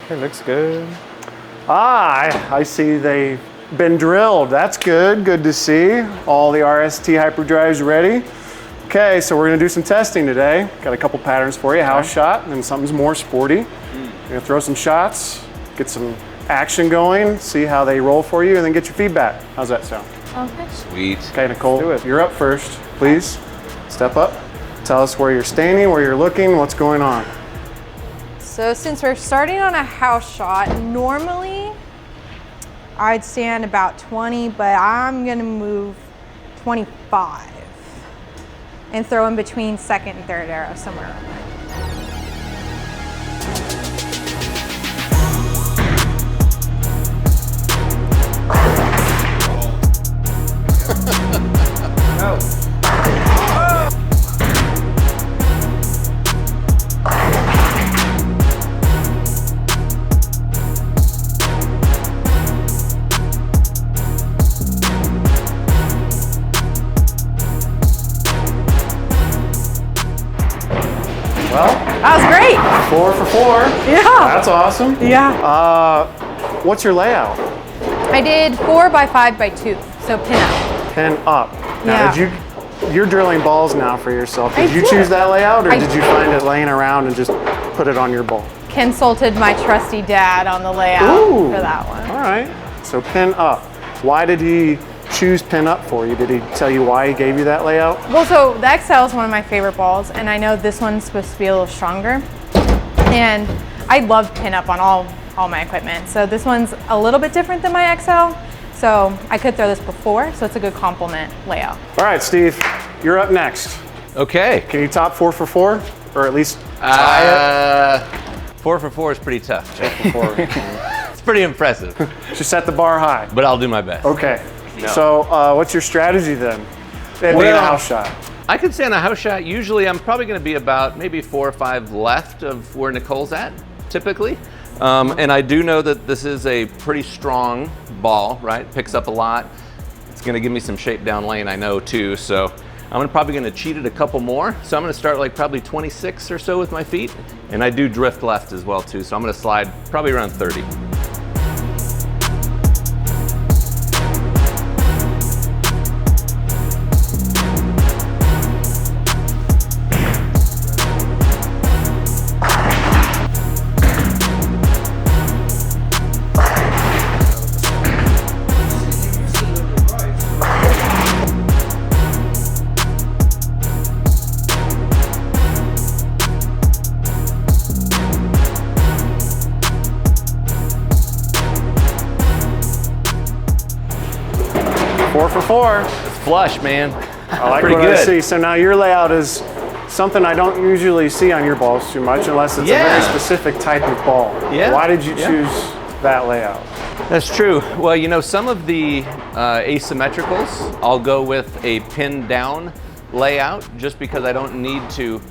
It looks good. Ah, I see they've been drilled. That's good. Good to see. All the RST Hyperdrives ready. Okay, so we're gonna do some testing today. Got a couple patterns for you. House shot, and then something's more sporty. We're gonna throw some shots, get some action going, see how they roll for you, and then get your feedback. How's that sound? Okay. Sweet. Okay, Nicole, you're up first. Please, step up. Tell us where you're standing, where you're looking, what's going on. So since we're starting on a house shot, normally I'd stand about 20, but I'm gonna move 25 and throw in between second and third arrow somewhere around there. Well, That was great. 4 for 4. Yeah. That's awesome. Yeah. What's your layout? I did 4 by 5 by 2, so pin up. Pin up. Now, Yeah. you're drilling balls now for yourself. Did you did. choose that layout, or I did you find it laying around and just put it on your ball? Consulted my trusty dad on the layout Ooh. for that one. All right. So pin up. Why did he choose pin up for you? Did he tell you why he gave you that layout? Well, so the XL is one of my favorite balls, and I know this one's supposed to be a little stronger. And I love pin up on all my equipment. So this one's a little bit different than my XL. So I could throw this before, so it's a good complement layout. All right, Steve, you're up next. Okay. Can you top 4 for 4, or at least tie 4 for 4 is pretty tough. it? 4 for 4. It's pretty impressive, Just set the bar high. but I'll do my best. Okay. No. So what's your strategy then? It being a house shot. I could say on a house shot, usually I'm probably going to be about maybe 4 or 5 left of where Nicole's at, typically. And I do know that this is a pretty strong ball, right? Picks up a lot. It's going to give me some shape down lane, I know too. So I'm probably going to cheat it a couple more. So I'm going to start like probably 26 or so with my feet. And I do drift left as well too. So I'm going to slide probably around 30. For 4. It's flush, man. I like Pretty what good. I see. So now your layout is something I don't usually see on your balls too much, unless it's a very specific type of ball. Yeah. Why did you choose that layout? That's true. Well, you know, some of the asymmetricals, I'll go with a pin down layout just because I don't need to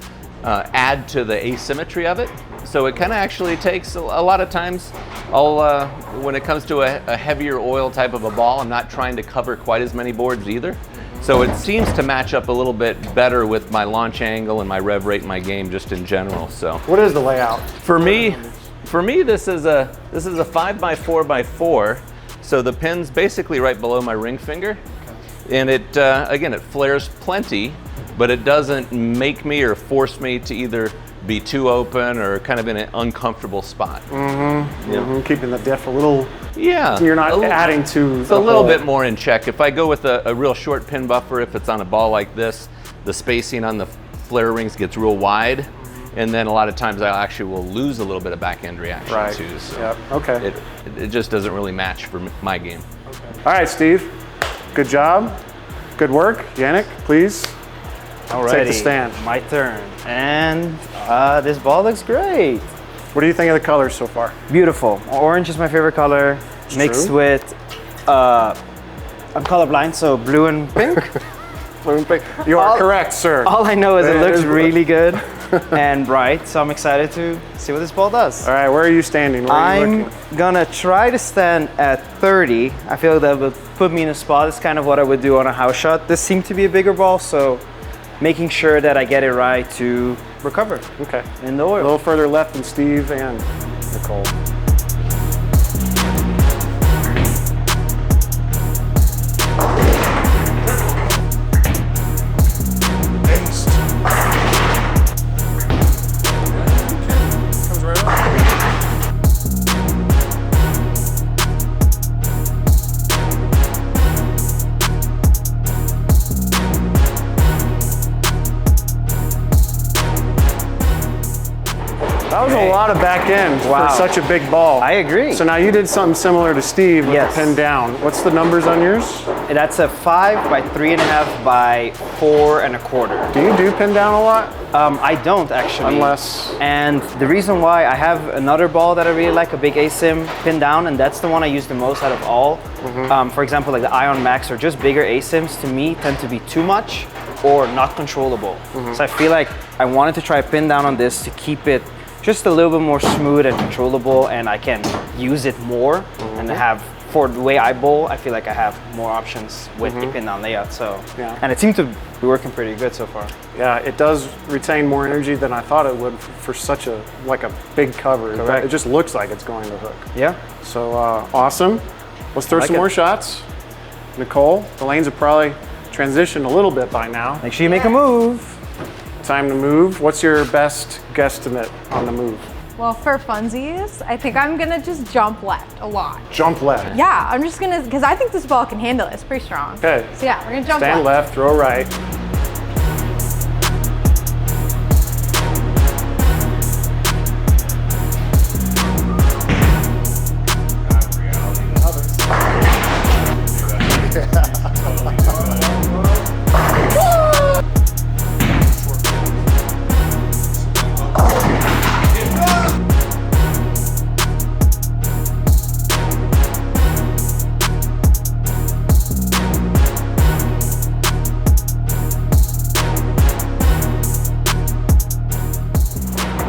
add to the asymmetry of it. So it kind of actually takes a lot of times, when it comes to a heavier oil type of a ball, I'm not trying to cover quite as many boards either. So it seems to match up a little bit better with my launch angle and my rev rate in my game just in general. So What is the layout? for me, this is a 5 by 4 by 4. So the pin's basically right below my ring finger. And it, again, it flares plenty, but it doesn't make me or force me to either be too open or kind of in an uncomfortable spot. Keeping the diff a little, Yeah. you're not adding to It's the a little whole. bit more in check. If I go with a real short pin buffer, if it's on a ball like this, the spacing on the flare rings gets real wide. And then a lot of times I actually will lose a little bit of back end reaction Right. too. So Yep. Okay. it just doesn't really match for my game. All right, Steve. Good job. Good work. Yannick, please. Alrighty, Take the stand. my turn. And this ball looks great. What do you think of the colors so far? Beautiful. Orange is my favorite color, mixed true. with, I'm colorblind, so blue and pink. Blue and pink. You are correct, sir. All I know is it It looks is blue. really good and bright, so I'm excited to see what this ball does. All right, where are you standing? Where are you I'm looking? gonna try to stand at 30. I feel that would put me in a spot. It's kind of what I would do on a house shot. This seemed to be a bigger ball, so making sure that I get it right to recover Okay. in the A oil. little further left than Steve and Nicole. end Wow. for such a big ball. I agree. So now you did something similar to Steve with Yes. the pin down. What's the numbers on yours? That's a 5 by 3.5 by 4 1/4. Do you do pin down a lot? I don't actually. Unless- And the reason why, I have another ball that I really like, a big ASIM pin down, and that's the one I use the most out of all. For example, like the Ion Max or just bigger ASIMs, to me tend to be too much or not controllable. So I feel like I wanted to try a pin down on this to keep it just a little bit more smooth and controllable, and I can use it more and have, for the way I bowl, I feel like I have more options with the pin down layout. So, Yeah. and it seemed to be working pretty good so far. Yeah, it does retain more energy than I thought it would for such a big cover. Correct. It just looks like it's going to hook. Yeah. So awesome. Let's throw like some it. more shots. Nicole, the lanes have probably transitioned a little bit by now. Make sure you make a move. Time to move. What's your best guesstimate on the move? Well, for funsies, I think I'm gonna just jump left a lot. Jump left. Yeah, I'm just gonna, because I think this ball can handle it. It's pretty strong. Okay. So yeah, we're gonna jump Stand left, throw right.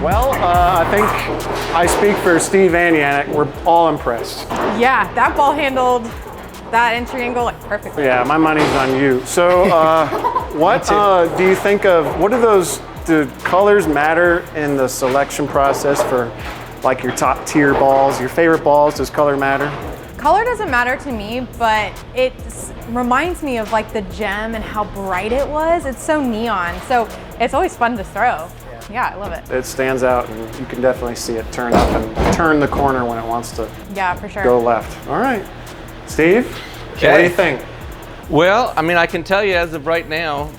Well, I think I speak for Steve and Yannick. We're all impressed. Yeah, that ball handled that entry angle like perfectly. Yeah, my money's on you. So, what do you think of? What are those? Do colors matter in the selection process for, like, your top tier balls? Your favorite balls? Does color matter? Color doesn't matter to me, but it reminds me of like the gem and how bright it was. It's so neon, so it's always fun to throw. Yeah, I love it. It stands out, and you can definitely see it turn up and turn the corner when it wants to Yeah, for sure. go left. All right, Steve, what do Okay. you think? Well, I mean, I can tell you as of right now,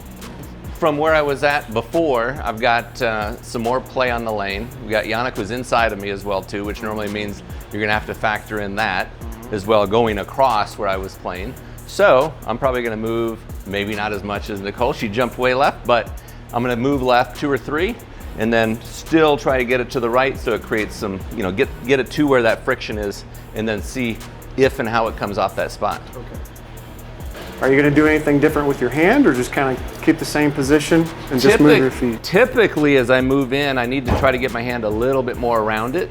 from where I was at before, I've got some more play on the lane. We got Yannick who's inside of me as well too, which normally means you're gonna have to factor in that as well, going across where I was playing. So I'm probably gonna move, maybe not as much as Nicole. She jumped way left, but I'm gonna move left 2 or 3, and then still try to get it to the right so it creates some, you know, get it to where that friction is, and then see if and how it comes off that spot. Are you going to do anything different with your hand, or just kind of keep the same position and just move your feet? Typically, as I move in, I need to try to get my hand a little bit more around it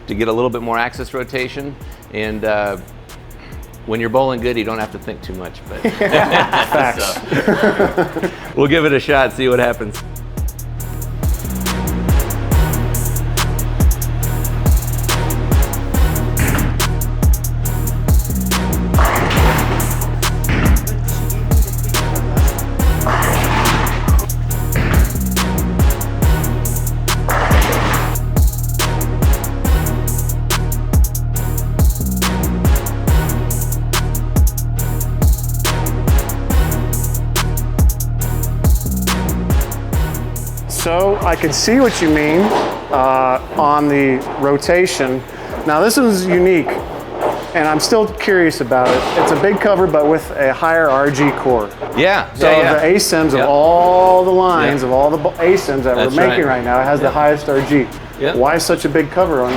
to get a little bit more axis rotation. And when you're bowling good, you don't have to think too much. But Facts. we'll give it a shot, see what happens. So I can see what you mean on the rotation. Now this is unique, and I'm still curious about it. It's a big cover, but with a higher RG core. Yeah. So the ASIMs of all the lines, of all the ASIMs that That's we're making right. right now, it has the highest RG. Yeah. Why such a big cover on?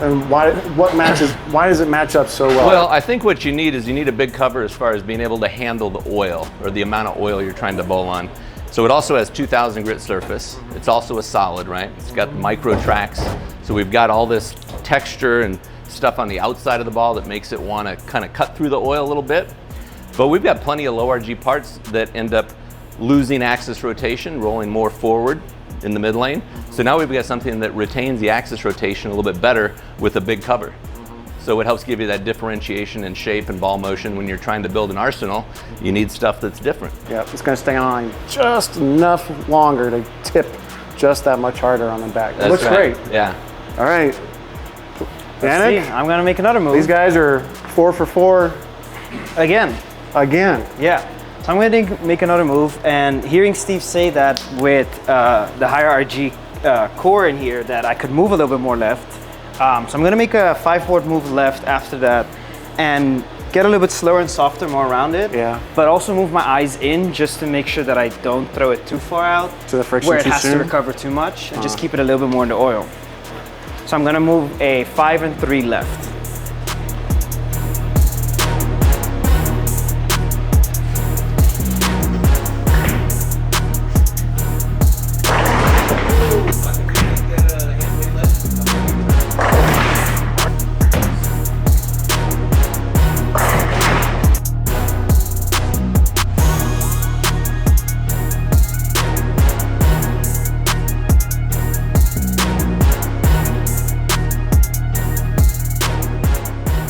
And why does it match up so well? Well, I think what you need is you need a big cover as far as being able to handle the oil or the amount of oil you're trying to bowl on. So it also has 2,000 grit surface. It's also a solid, right? It's got MicroTrax. So we've got all this texture and stuff on the outside of the ball that makes it want to kind of cut through the oil a little bit. But we've got plenty of low RG parts that end up losing axis rotation, rolling more forward in the mid lane. So now we've got something that retains the axis rotation a little bit better with a big cover. So it helps give you that differentiation in shape and ball motion. When you're trying to build an arsenal, you need stuff that's different. yeah, it's going to stay on just enough longer to tip just that much harder on the back. It That's looks right. great. Yeah. All right, Let's see. Yannick, I'm gonna make another move. these guys are 4 for 4 Again. again. Yeah. So I'm going to make another move, and hearing Steve say that with the higher RG core in here, that I could move a little bit more left, So I'm gonna make a 5-board move left after that and get a little bit slower and softer, more around it. Yeah. But also move my eyes in just to make sure that I don't throw it too far out To the friction where it too has soon? to recover too much, and just keep it a little bit more in the oil. So I'm gonna move a 5 and 3 left.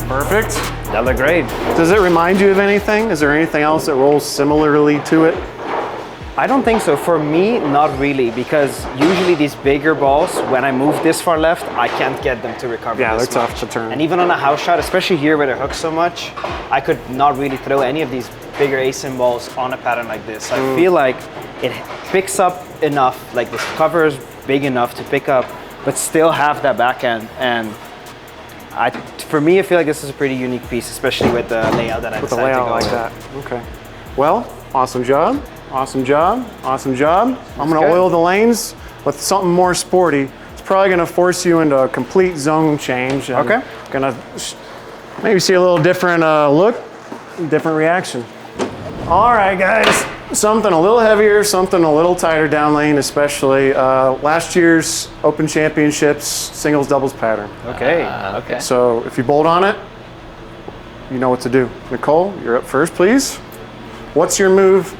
Perfect. That looked great. Does it remind you of anything? Is there anything else that rolls similarly to it? I don't think so. For me, not really, because usually these bigger balls, when I move this far left, I can't get them to recover. Yeah, this they're tough much. to turn. And even on a house shot, especially here where they hook so much, I could not really throw any of these bigger ASIM balls on a pattern like this. I feel like it picks up enough, like this cover is big enough to pick up, but still have that back end. And for me, I feel like this is a pretty unique piece, especially with the layout that I With a decided to layout go like with. that. Okay. Well, awesome job. Awesome job. Awesome job. I'm going to good. oil the lanes with something more sporty. It's probably going to force you into a complete zone change. And Okay. Going to maybe see a little different look, different reaction. All right, guys. Something a little heavier, something a little tighter down lane, especially last year's Open Championships singles doubles pattern. Okay. Okay. So if you bolt on it, you know what to do. Nicole, you're up first, please. What's your move?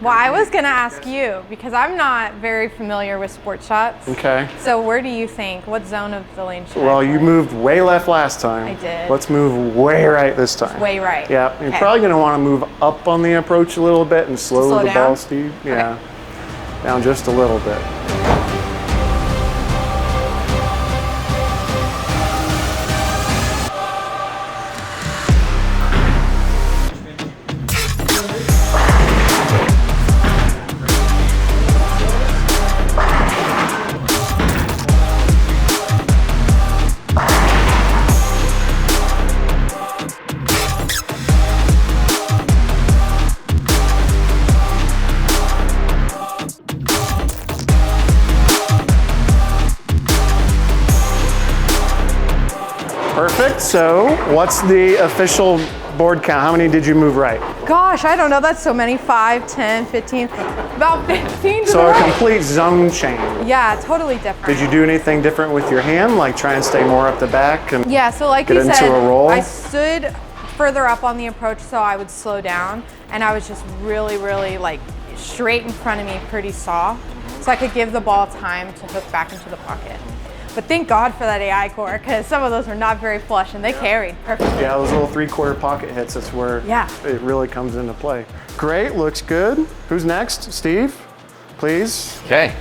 Well, I was gonna ask you because I'm not very familiar with sport shots. Okay. So where do you think? What zone of the lane should I Well, you play? moved way left last time. I did. Let's move way right this time. Way right. Yeah, you're Okay. probably going to want to move up on the approach a little bit and slow slow the down? ball speed. Yeah, down just a little bit. Perfect. So, what's the official board count? How many did you move right? Gosh, I don't know. That's so many. 5, 10, 15, about 15 to So the a right. complete zone change. Yeah, totally different. Did you do anything different with your hand, like try and stay more up the back? And Yeah, so like Get you into said, a roll? I stood further up on the approach so I would slow down, and I was just really like straight in front of me, pretty soft, so I could give the ball time to hook back into the pocket. But thank God for that AI core, because some of those were not very flush, and they carried perfectly. Yeah, those little 3/4 pocket hits, that's where Yeah. it really comes into play. Great, looks good. Who's next? Steve, please, Okay.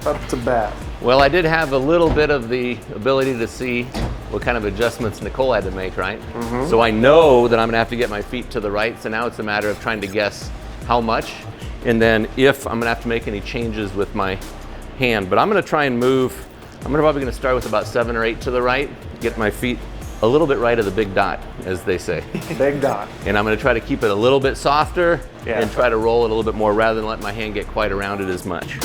up to bat. Well, I did have a little bit of the ability to see what kind of adjustments Nicole had to make, right? So I know that I'm gonna have to get my feet to the right, so now it's a matter of trying to guess how much, and then if I'm gonna have to make any changes with my hand. But I'm gonna try and move, probably gonna start with about 7 or 8 to the right, get my feet a little bit right of the big dot, as they say. Big dot. And I'm gonna try to keep it a little bit softer Yeah. and try to roll it a little bit more rather than let my hand get quite around it as much.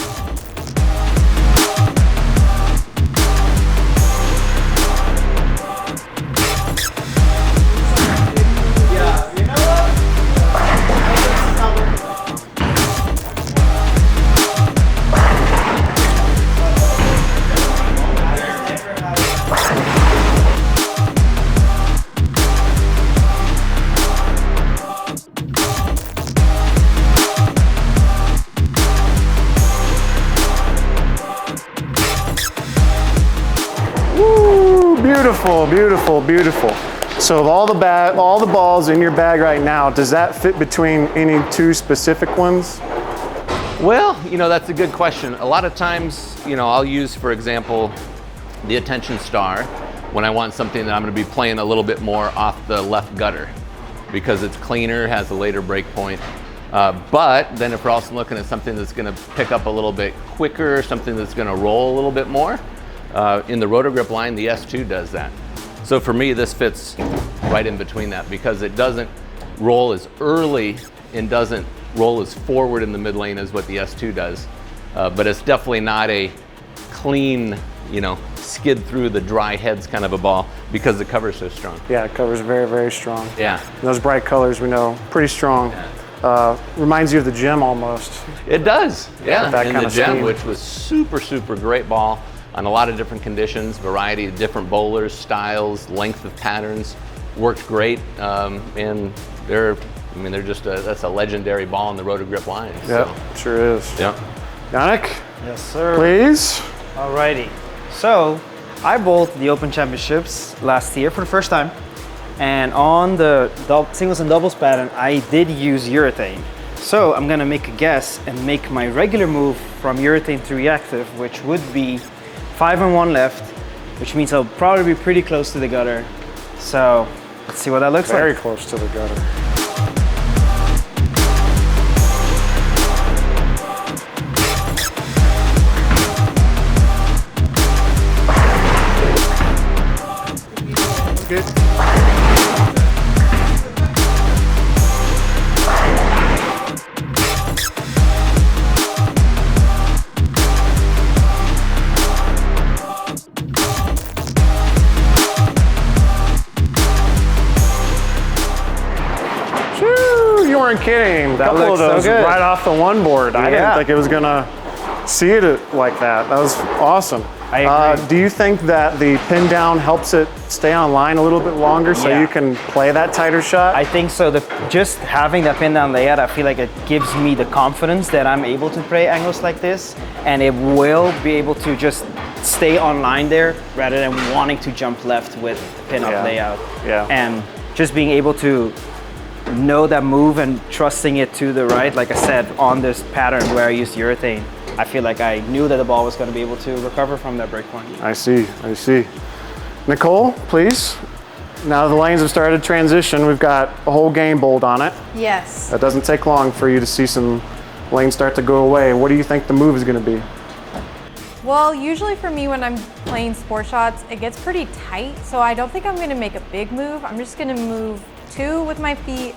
Woo, beautiful, beautiful, beautiful. So of all the balls in your bag right now, does that fit between any 2 specific ones? Well, that's a good question. A lot of times, I'll use, for example, the attention star when I want something that I'm going to be playing a little bit more off the left gutter because it's cleaner, has a later break point. But then if we're also looking at something that's going to pick up a little bit quicker, something that's going to roll a little bit more, in the Roto Grip line, the S2 does that. So for me, this fits right in between that because it doesn't roll as early and doesn't roll as forward in the mid lane as what the S2 does. But it's definitely not a clean, you know, skid through the dry heads kind of a ball because the cover's so strong. Yeah, the cover's very, very strong. Yeah. And those bright colors, we know, pretty strong. Reminds you of the gym almost. It does, yeah. That In kind the of gym, scheme. which was super, super great ball on a lot of different conditions, variety of different bowlers, styles, length of patterns, worked great. And they're just that's a legendary ball in the Roto Grip line. Yep, sure is. Yep. Yannick, Yes, sir. please. Alrighty. So, I bowled the Open Championships last year for the first time. And on the singles and doubles pattern, I did use urethane. So I'm gonna make a guess and make my regular move from urethane to reactive, which would be 5 and 1 left, which means I'll probably be pretty close to the gutter. So let's see what that looks Very like. close to the gutter. Good. Shoo, you weren't kidding. A couple of looks so those good. right off the one board. I didn't Yeah. think it was gonna see it like that. That was awesome. I agree. Do you think that the pin down helps it stay on line a little bit longer so Yeah. you can play that tighter shot? I think so. Just having that pin down layout, I feel like it gives me the confidence that I'm able to play angles like this, and it will be able to just stay on line there rather than wanting to jump left with pin up Yeah. layout. Yeah. And just being able to know that move and trusting it to the right, like I said, on this pattern where I used urethane, I feel like I knew that the ball was going to be able to recover from that break point. I see, I see. Nicole, please. Now the lanes have started to transition. We've got a whole game bowled on it. Yes. That doesn't take long for you to see some lanes start to go away. What do you think the move is going to be? Well, usually for me when I'm playing sport shots, it gets pretty tight, so I don't think I'm gonna make a big move. I'm just gonna move 2 with my feet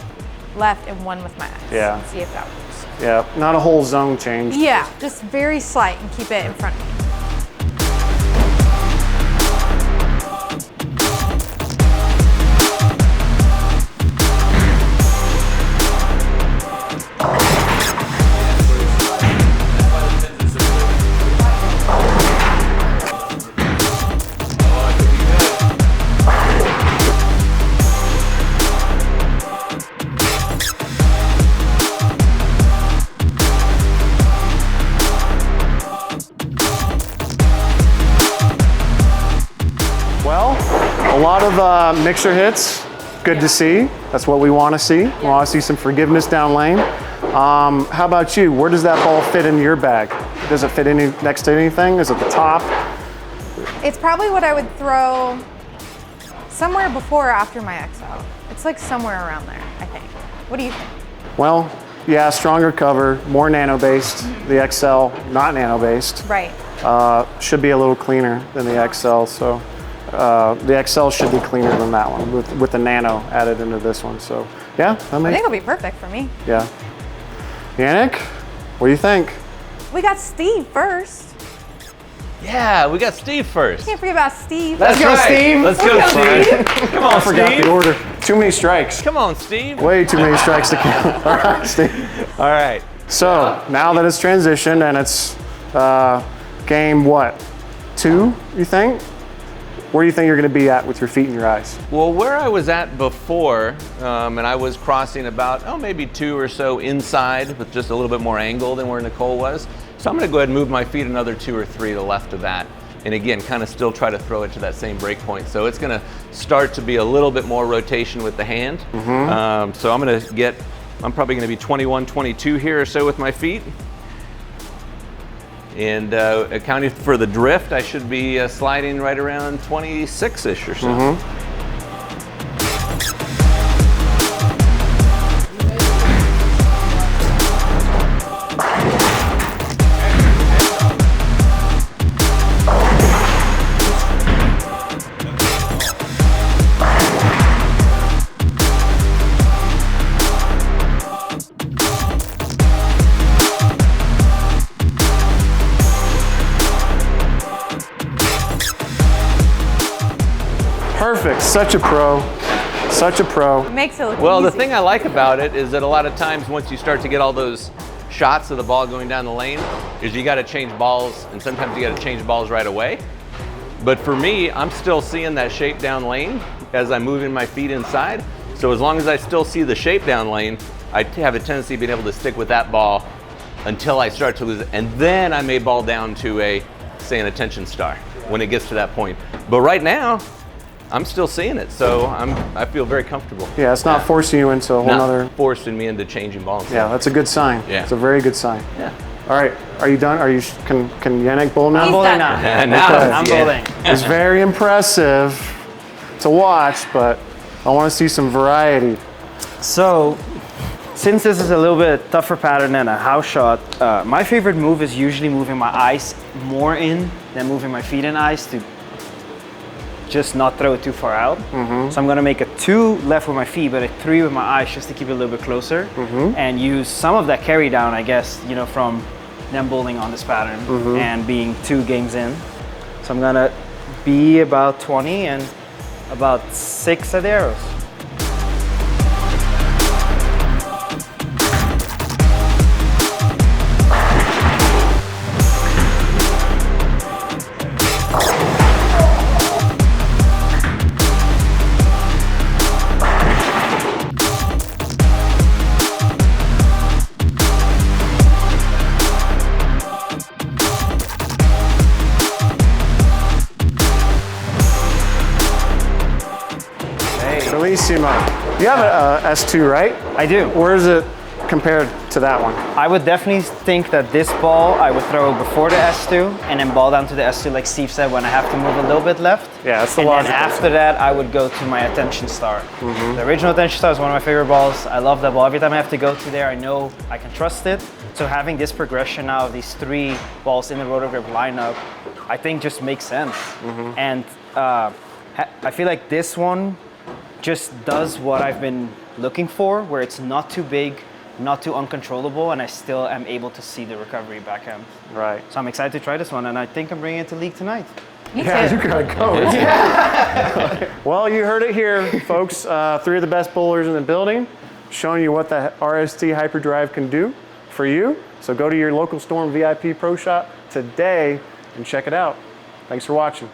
left and 1 with my eyes. Yeah. And see if that works. Yeah, not a whole zone change. Yeah, just very slight and keep it in front of me. Well, a lot of mixer hits. Good to see. That's what we want to see. We want to see some forgiveness down lane. How about you? Where does that ball fit in your bag? Does it fit next to anything? Is it the top? It's probably what I would throw somewhere before or after my XL. It's like somewhere around there, I think. What do you think? Well, yeah, stronger cover, more nano-based. The XL, not nano-based. Right. Should be a little cleaner than the XL, so the XL should be cleaner than that one with the nano added into this one. So yeah, that I makes, think it'll be perfect for me. yeah. Yannick, what do you think? We got Steve first. Yeah, we got Steve first. Can't forget about Steve. Let's go, Steve. Let's go, Steve. Come on, I forgot Steve. the order. Too many strikes. Come on, Steve. Way too many strikes to count. All right, Steve. All right. So now that it's transitioned and it's game what? 2, you think? Where do you think you're going to be at with your feet and your eyes? Well, where I was at before, and I was crossing about, maybe 2 or so inside with just a little bit more angle than where Nicole was. So I'm going to go ahead and move my feet another 2 or 3 to the left of that. And again, kind of still try to throw it to that same break point. So it's going to start to be a little bit more rotation with the hand. So I'm probably going to be 21, 22 here or so with my feet. And accounting for the drift, I should be sliding right around 26-ish or so. Perfect. Such a pro. Such a pro. It makes it look Well, easy. the thing I like about it is that a lot of times once you start to get all those shots of the ball going down the lane, is you got to change balls, and sometimes you got to change balls right away. But for me, I'm still seeing that shape down lane as I'm moving my feet inside. So as long as I still see the shape down lane, I have a tendency of being able to stick with that ball until I start to lose it. And then I may ball down to a, say, an attention star when it gets to that point. But right now, I'm still seeing it, so I feel very comfortable. Yeah, it's not forcing you into a whole Not nother. forcing me into changing balls. Yeah, that's a good sign. Yeah. It's a very good sign. Yeah. All right, are you done? Can Yannick bowl now? He's Bowling done. now. Now, I'm yeah. bowling. It's very impressive to watch, but I want to see some variety. So, since this is a little bit tougher pattern than a house shot, my favorite move is usually moving my eyes more in than moving my feet in ice to just not throw it too far out. So I'm gonna make a 2 left with my feet, but a 3 with my eyes just to keep it a little bit closer and use some of that carry down, I guess, you know, from them bowling on this pattern and being 2 games in. So I'm gonna be about 20 and about 6 at the arrows. Bellissimo. You have a S2, right? I do. Where is it compared to that one? I would definitely think that this ball I would throw before the S2 and then ball down to the S2 like Steve said when I have to move a little bit left. Yeah, that's the And then logical. after that I would go to my attention star. The original attention star is one of my favorite balls. I love that ball. Every time I have to go to there I know I can trust it. So having this progression now of these 3 balls in the roto grip lineup I think just makes sense. And I feel like this one just does what I've been looking for, where it's not too big, not too uncontrollable, and I still am able to see the recovery backhand. Right. So I'm excited to try this one, and I think I'm bringing it to league tonight. Me Yeah, too. you gotta go. Well, you heard it here, folks. 3 of the best bowlers in the building, showing you what the RST Hyperdrive can do for you. So go to your local Storm VIP Pro Shop today and check it out. Thanks for watching.